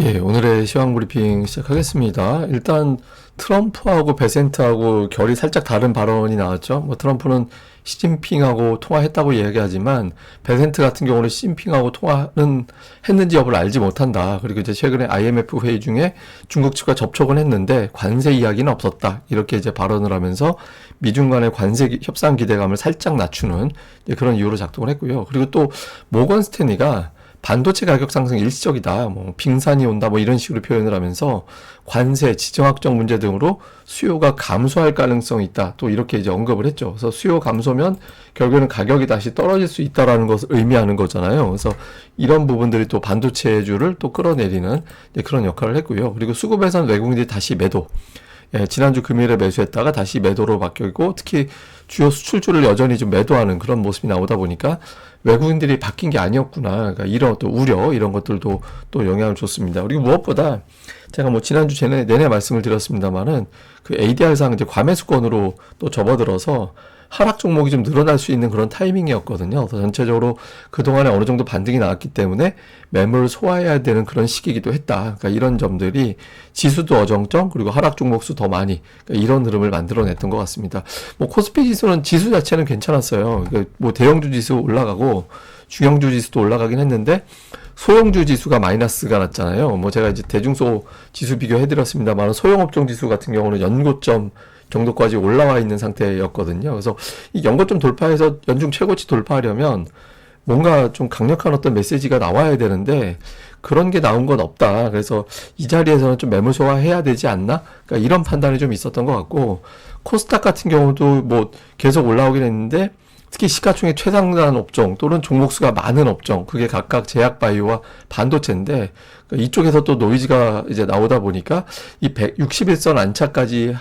예, 오늘의 시황 브리핑 시작하겠습니다. 일단 트럼프하고 베센트하고 결이 살짝 다른 발언이 나왔죠. 뭐 트럼프는 시진핑하고 통화했다고 이야기하지만 베센트 같은 경우는 시진핑하고 통화는 했는지 여부를 알지 못한다. 그리고 이제 최근에 IMF 회의 중에 중국 측과 접촉은 했는데 관세 이야기는 없었다. 이렇게 이제 발언을 하면서 미중 간의 관세 협상 기대감을 살짝 낮추는 그런 이유로 작동을 했고요. 그리고 또 모건 스탠리가 반도체 가격 상승 일시적이다, 뭐 빙산이 온다, 뭐 이런 식으로 표현을 하면서 관세, 지정학적 문제 등으로 수요가 감소할 가능성이 있다. 또 이렇게 이제 언급을 했죠. 그래서 수요 감소면 결국에는 가격이 다시 떨어질 수 있다라는 것을 의미하는 거잖아요. 그래서 이런 부분들이 또 반도체주를 또 끌어내리는 그런 역할을 했고요. 그리고 수급에서는 외국인들이 다시 매도. 예, 지난주 금요일에 매수했다가 다시 매도로 바뀌고 특히 주요 수출주를 여전히 좀 매도하는 그런 모습이 나오다 보니까 외국인들이 바뀐 게 아니었구나. 그러니까 이런 또 우려 이런 것들도 또 영향을 줬습니다. 그리고 무엇보다 제가 뭐 지난주 내내 말씀을 드렸습니다만은 그 ADR상 이제 과매수권으로 또 접어들어서 하락 종목이 좀 늘어날 수 있는 그런 타이밍이었거든요. 그래서 전체적으로 그동안에 어느 정도 반등이 나왔기 때문에 매물을 소화해야 되는 그런 시기이기도 했다. 그러니까 이런 점들이 지수도 어정쩡, 그리고 하락 종목 수 더 많이, 그러니까 이런 흐름을 만들어냈던 것 같습니다. 뭐 코스피 지수는 지수 자체는 괜찮았어요. 그러니까 뭐 대형주 지수 올라가고 중형주 지수도 올라가긴 했는데 소형주 지수가 마이너스가 났잖아요. 뭐 제가 이제 대중소 지수 비교해드렸습니다만 소형업종 지수 같은 경우는 연고점 정도까지 올라와 있는 상태였거든요. 그래서 이 연고점 돌파해서 연중 최고치 돌파하려면 뭔가 좀 강력한 어떤 메시지가 나와야 되는데 그런 게 나온 건 없다. 그래서 이 자리에서는 좀 매물 소화해야 되지 않나? 그러니까 이런 판단이 좀 있었던 것 같고, 코스닥 같은 경우도 뭐 계속 올라오긴 했는데 특히 시가총액 최상단 업종 또는 종목수가 많은 업종, 그게 각각 제약바이오와 반도체인데 이쪽에서 또 노이즈가 이제 나오다 보니까 이 161선 안착까지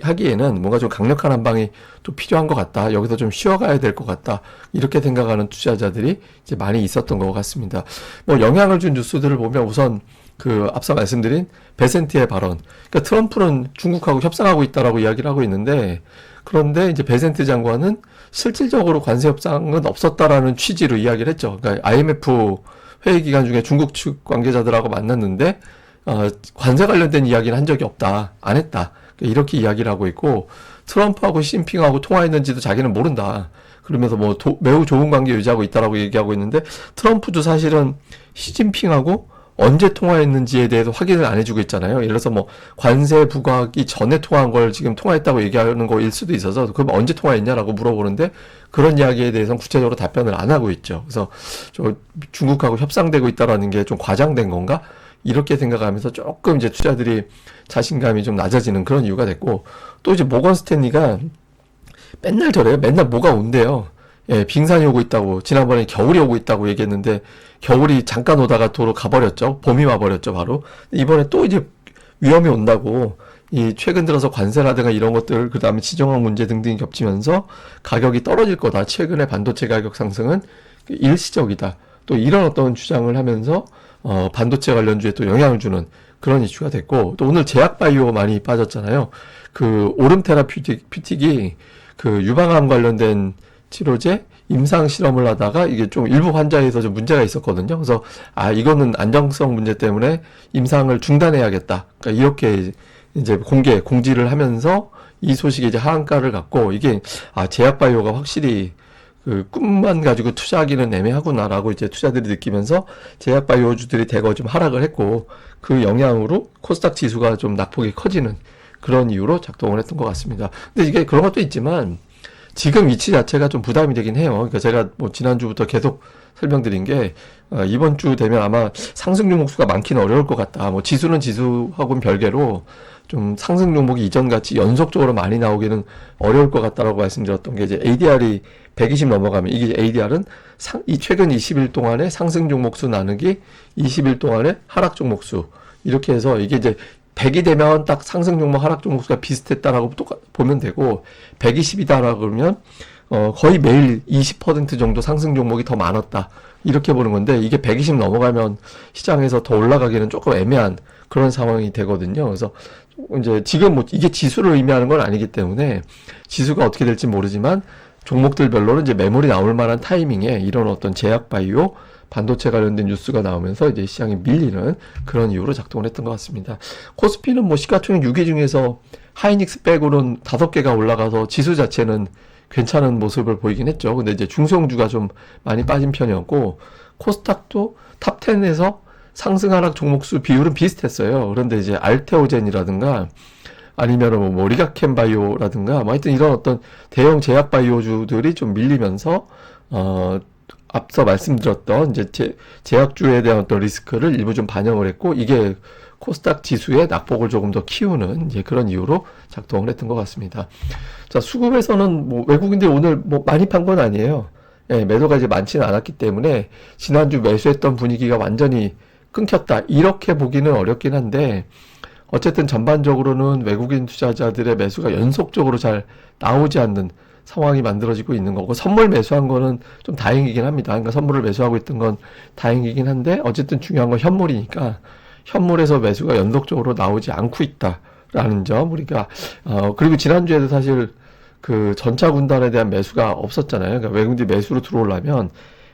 하기에는 뭔가 좀 강력한 한 방이 또 필요한 것 같다. 여기서 좀 쉬어가야 될 것 같다. 이렇게 생각하는 투자자들이 이제 많이 있었던 것 같습니다. 뭐 영향을 준 뉴스들을 보면 우선 그 앞서 말씀드린 베센트의 발언. 그러니까 트럼프는 중국하고 협상하고 있다라고 이야기를 하고 있는데, 그런데 이제 베센트 장관은 실질적으로 관세 협상은 없었다라는 취지로 이야기를 했죠. 그러니까 IMF 회의 기간 중에 중국 측 관계자들하고 만났는데 관세 관련된 이야기는 한 적이 없다, 안 했다, 이렇게 이야기를 하고 있고, 트럼프하고 시진핑하고 통화했는지도 자기는 모른다. 그러면서 뭐 매우 좋은 관계 유지하고 있다라고 얘기하고 있는데, 트럼프도 사실은 시진핑하고 언제 통화했는지에 대해서 확인을 안 해주고 있잖아요. 예를 들어서 뭐 관세 부과하기 전에 통화한 걸 지금 통화했다고 얘기하는 거일 수도 있어서 그럼 언제 통화했냐라고 물어보는데 그런 이야기에 대해서는 구체적으로 답변을 안 하고 있죠. 그래서 저 중국하고 협상되고 있다라는 게 좀 과장된 건가? 이렇게 생각하면서 조금 이제 투자들이 자신감이 좀 낮아지는 그런 이유가 됐고, 또 이제 모건 스탠리가 맨날 저래요. 맨날 뭐가 온대요. 예, 빙산이 오고 있다고, 지난번에 겨울이 오고 있다고 얘기했는데 겨울이 잠깐 오다가 도로 가버렸죠. 봄이 와버렸죠, 바로. 이번에 또 이제 위험이 온다고, 이 최근 들어서 관세라든가 이런 것들, 그 다음에 지정학 문제 등등이 겹치면서 가격이 떨어질 거다. 최근에 반도체 가격 상승은 일시적이다. 또 이런 어떤 주장을 하면서 반도체 관련주에 또 영향을 주는 그런 이슈가 됐고, 또 오늘 제약바이오 많이 빠졌잖아요. 그 오름 테라퓨틱이 그 유방암 관련된 치료제 임상 실험을 하다가 이게 좀 일부 환자에서 좀 문제가 있었거든요. 그래서 이거는 안정성 문제 때문에 임상을 중단해야겠다. 그러니까 이렇게 이제 공지를 하면서 이 소식에 이제 하한가를 갖고, 이게 제약바이오가 확실히 그 꿈만 가지고 투자하기는 애매하구나라고 이제 투자들이 느끼면서 제약바이오주들이 대거 좀 하락을 했고, 그 영향으로 코스닥 지수가 좀 낙폭이 커지는 그런 이유로 작동을 했던 것 같습니다. 근데 이게 그런 것도 있지만 지금 위치 자체가 좀 부담이 되긴 해요. 그러니까 제가 뭐 지난주부터 계속 설명드린 게 이번 주 되면 아마 상승 종목수가 많기는 어려울 것 같다. 뭐 지수는 지수하고는 별개로 좀 상승 종목이 이전같이 연속적으로 많이 나오기는 어려울 것 같다라고 말씀드렸던 게, 이제 ADR이 120 넘어가면, 이게 ADR은 이 최근 20일 동안의 상승 종목수 나누기 20일 동안의 하락 종목수, 이렇게 해서 이게 이제 100이 되면 딱 상승 종목 하락 종목수가 비슷했다라고 보면 되고, 120이다라고 그러면 거의 매일 20% 정도 상승 종목이 더 많았다, 이렇게 보는 건데, 이게 120 넘어가면 시장에서 더 올라가기는 조금 애매한 그런 상황이 되거든요. 그래서 이제 지금 뭐 이게 지수를 의미하는 건 아니기 때문에 지수가 어떻게 될지 모르지만 종목들별로는 이제 매물이 나올 만한 타이밍에 이런 어떤 제약바이오, 반도체 관련된 뉴스가 나오면서 이제 시장이 밀리는 그런 이유로 작동을 했던 것 같습니다. 코스피는 뭐 시가총액 6위 중에서 하이닉스 빼고는 5개가 올라가서 지수 자체는 괜찮은 모습을 보이긴 했죠. 근데 이제 중소형주가 좀 많이 빠진 편이었고, 코스닥도 탑 10에서 상승 하락 종목수 비율은 비슷했어요. 그런데 이제 알테오젠이라든가 아니면은 뭐 리가켄 바이오라든가 뭐 하여튼 이런 어떤 대형 제약 바이오주들이 좀 밀리면서 앞서 말씀드렸던 이제 제약주에 대한 어떤 리스크를 일부 좀 반영을 했고, 이게 코스닥 지수의 낙폭을 조금 더 키우는 이제 그런 이유로 작동을 했던 것 같습니다. 자, 수급에서는 뭐 외국인들이 오늘 뭐 많이 판 건 아니에요. 예, 매도가 이제 많지는 않았기 때문에 지난주 매수했던 분위기가 완전히 끊겼다, 이렇게 보기는 어렵긴 한데, 어쨌든 전반적으로는 외국인 투자자들의 매수가 연속적으로 잘 나오지 않는 상황이 만들어지고 있는 거고, 선물 매수한 거는 좀 다행이긴 합니다. 그러니까 선물을 매수하고 있던 건 다행이긴 한데, 어쨌든 중요한 건 현물이니까 현물에서 매수가 연속적으로 나오지 않고 있다라는 점, 우리가 그리고 지난주에도 사실 그 전차 군단에 대한 매수가 없었잖아요. 그러니까 외국인들이 매수로 들어오려면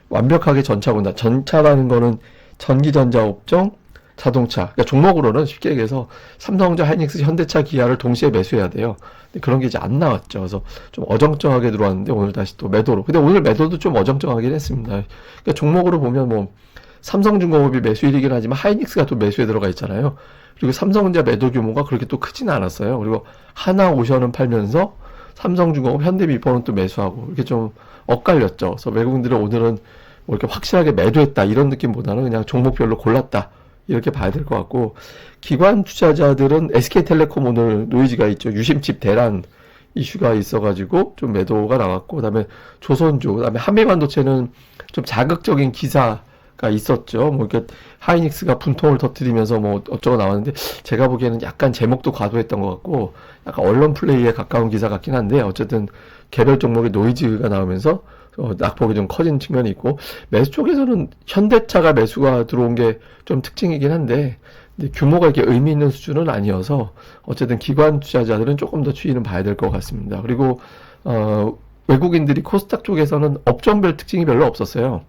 완벽하게 전차 군단, 전차라는 거는 전기전자 업종, 자동차, 그러니까 종목으로는 쉽게 얘기해서 삼성전자, 하이닉스, 현대차, 기아를 동시에 매수해야 돼요. 근데 그런 게 이제 안 나왔죠. 그래서 좀 어정쩡하게 들어왔는데 오늘 다시 또 매도로. 근데 오늘 매도도 좀 어정쩡하긴 했습니다. 그러니까 종목으로 보면 뭐 삼성중공업이 매수일이긴 하지만 하이닉스가 또 매수에 들어가 있잖아요. 그리고 삼성전자 매도 규모가 그렇게 또 크지는 않았어요. 그리고 하나오션은 팔면서 삼성중공업, 현대미포는 또 매수하고 이렇게 좀 엇갈렸죠. 그래서 외국인들은 오늘은 뭐 이렇게 확실하게 매도했다 이런 느낌보다는 그냥 종목별로 골랐다, 이렇게 봐야 될 것 같고, 기관 투자자들은 SK텔레콤 오늘 노이즈가 있죠. 유심칩 대란 이슈가 있어가지고 좀 매도가 나왔고, 그다음에 조선주, 그다음에 한미반도체는 좀 자극적인 기사가 있었죠. 뭐 이렇게 하이닉스가 분통을 터뜨리면서 뭐 어쩌고 나왔는데, 제가 보기에는 약간 제목도 과도했던 것 같고 약간 언론 플레이에 가까운 기사 같긴 한데, 어쨌든 개별 종목의 노이즈가 나오면서 낙폭이 좀 커진 측면이 있고, 매수 쪽에서는 현대차가 매수가 들어온 게 좀 특징이긴 한데, 규모가 이렇게 의미 있는 수준은 아니어서 어쨌든 기관 투자자들은 조금 더 추이는 봐야 될 것 같습니다. 그리고 외국인들이 코스닥 쪽에서는 업종별 특징이 별로 없었어요.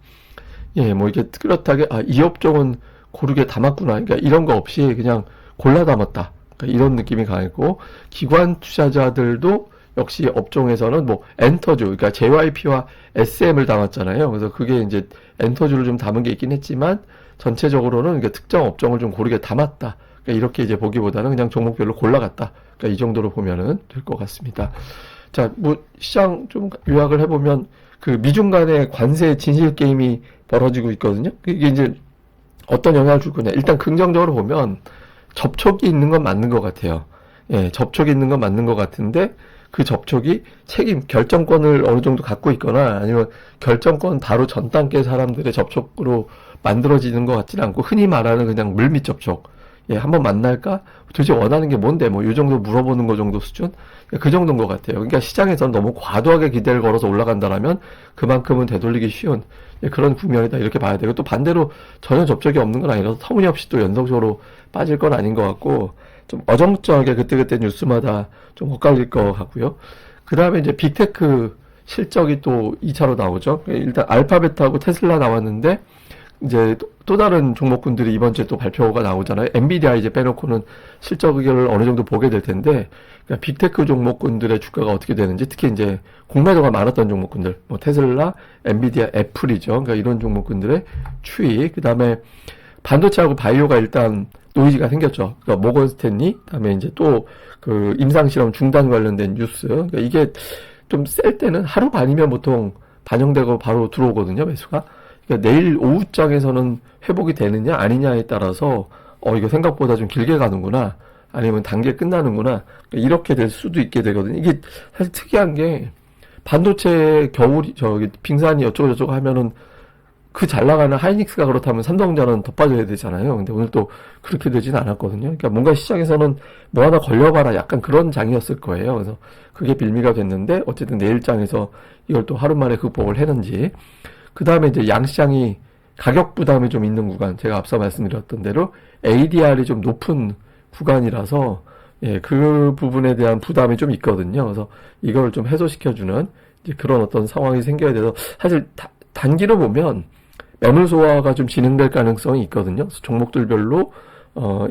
예, 뭐 이게 뚜렷하게 이 업종은 고르게 담았구나, 그러니까 이런 거 없이 그냥 골라 담았다, 그러니까 이런 느낌이 강했고, 기관 투자자들도 역시 업종에서는 뭐 엔터주, 그러니까 JYP와 SM을 담았잖아요. 그래서 그게 이제 엔터주를 좀 담은 게 있긴 했지만 전체적으로는 그러니까 특정 업종을 좀 고르게 담았다, 그러니까 이렇게 이제 보기보다는 그냥 종목별로 골라갔다, 그러니까 이 정도로 보면은 될 것 같습니다. 자, 뭐 시장 좀 요약을 해보면 그 미중 간의 관세 진실 게임이 벌어지고 있거든요. 이게 이제 어떤 영향을 줄 거냐. 일단 긍정적으로 보면 접촉이 있는 건 맞는 것 같아요. 예, 접촉이 있는 건 맞는 것 같은데, 그 접촉이 결정권을 어느 정도 갖고 있거나 아니면 결정권 바로 전 단계 사람들의 접촉으로 만들어지는 것 같지는 않고, 흔히 말하는 그냥 물밑 접촉. 예, 한번 만날까? 도대체 원하는 게 뭔데? 뭐, 요 정도 물어보는 거 정도 수준? 그 정도인 것 같아요. 그러니까 시장에서는 너무 과도하게 기대를 걸어서 올라간다라면 그만큼은 되돌리기 쉬운 그런 국면이다, 이렇게 봐야 되고, 또 반대로 전혀 접촉이 없는 건 아니라서 터무니없이 또 연속적으로 빠질 건 아닌 것 같고, 좀 어정쩡하게 그때그때 뉴스마다 좀 엇갈릴 것 같고요. 그 다음에 이제 빅테크 실적이 또 2차로 나오죠. 일단 알파벳하고 테슬라 나왔는데, 이제 또 다른 종목군들이 이번 주에 또 발표가 나오잖아요. 엔비디아 이제 빼놓고는 실적을 어느 정도 보게 될 텐데, 그러니까 빅테크 종목군들의 주가가 어떻게 되는지, 특히 이제 공매도가 많았던 종목군들, 뭐 테슬라, 엔비디아, 애플이죠. 그러니까 이런 종목군들의 추이. 그 다음에 반도체하고 바이오가 일단 노이즈가 생겼죠. 그러니까 모건 스탠리, 그다음에 이제 또 그 임상실험 중단 관련된 뉴스. 그러니까 이게 좀 셀 때는 하루 반이면 보통 반영되고 바로 들어오거든요, 매수가. 그러니까 내일 오후장에서는 회복이 되느냐 아니냐에 따라서 이거 생각보다 좀 길게 가는구나, 아니면 단계 끝나는구나, 그러니까 이렇게 될 수도 있게 되거든요. 이게 사실 특이한 게, 반도체 겨울이 빙산이 어쩌고 저쩌고 하면은 그 잘 나가는 하이닉스가 그렇다면 삼성전자는 더 빠져야 되잖아요. 근데 오늘 또 그렇게 되진 않았거든요. 그러니까 뭔가 시장에서는 뭐 하나 걸려봐라, 약간 그런 장이었을 거예요. 그래서 그게 빌미가 됐는데, 어쨌든 내일장에서 이걸 또 하루 만에 극복을 했는지. 그 다음에 이제 양시장이 가격 부담이 좀 있는 구간, 제가 앞서 말씀드렸던 대로 ADR이 좀 높은 구간이라서, 예, 그 부분에 대한 부담이 좀 있거든요. 그래서 이걸 좀 해소시켜주는 이제 그런 어떤 상황이 생겨야 돼서, 사실 단기로 보면 매물 소화가 좀 진행될 가능성이 있거든요. 그래서 종목들별로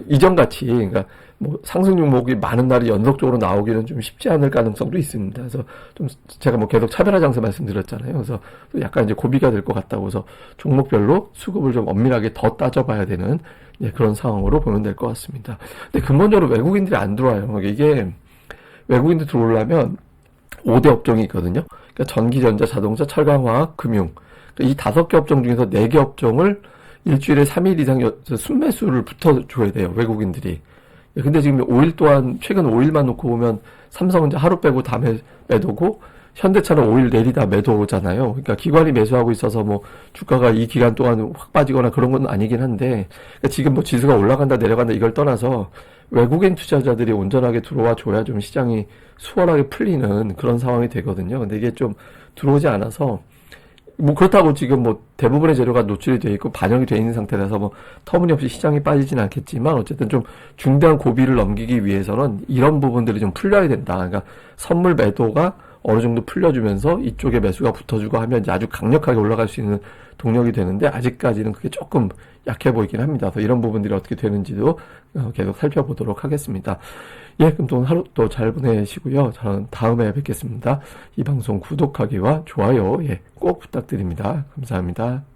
이전같이 그러니까 뭐 상승 종목이 많은 날이 연속적으로 나오기는 좀 쉽지 않을 가능성도 있습니다. 그래서 좀 제가 뭐 계속 차별화 장세 말씀드렸잖아요. 그래서 약간 이제 고비가 될 것 같다고 해서 종목별로 수급을 좀 엄밀하게 더 따져봐야 되는 그런 상황으로 보면 될 것 같습니다. 근데 근본적으로 외국인들이 안 들어와요. 이게 외국인들 들어오려면 5대 업종이 있거든요. 그러니까 전기, 전자, 자동차, 철강화학, 금융. 이 5개 업종 중에서 4개 업종을 일주일에 3일 이상 순매수를 붙어줘야 돼요, 외국인들이. 근데 지금 5일 동안, 최근 5일만 놓고 보면 삼성은 하루 빼고 다 매도고, 현대차는 5일 내리다 매도잖아요. 그러니까 기관이 매수하고 있어서 뭐 주가가 이 기간 동안 확 빠지거나 그런 건 아니긴 한데, 그러니까 지금 뭐 지수가 올라간다 내려간다 이걸 떠나서 외국인 투자자들이 온전하게 들어와 줘야 좀 시장이 수월하게 풀리는 그런 상황이 되거든요. 근데 이게 좀 들어오지 않아서, 뭐 그렇다고 지금 뭐 대부분의 재료가 노출이 되어 있고 반영이 되어 있는 상태라서 뭐 터무니없이 시장이 빠지진 않겠지만 어쨌든 좀 중대한 고비를 넘기기 위해서는 이런 부분들이 좀 풀려야 된다. 그러니까 선물 매도가 어느 정도 풀려주면서 이쪽에 매수가 붙어주고 하면 이제 아주 강력하게 올라갈 수 있는 동력이 되는데 아직까지는 그게 조금 약해 보이긴 합니다. 그래서 이런 부분들이 어떻게 되는지도 계속 살펴보도록 하겠습니다. 예, 그럼 또 하루 또 잘 보내시고요. 저는 다음에 뵙겠습니다. 이 방송 구독하기와 좋아요, 꼭 부탁드립니다. 감사합니다.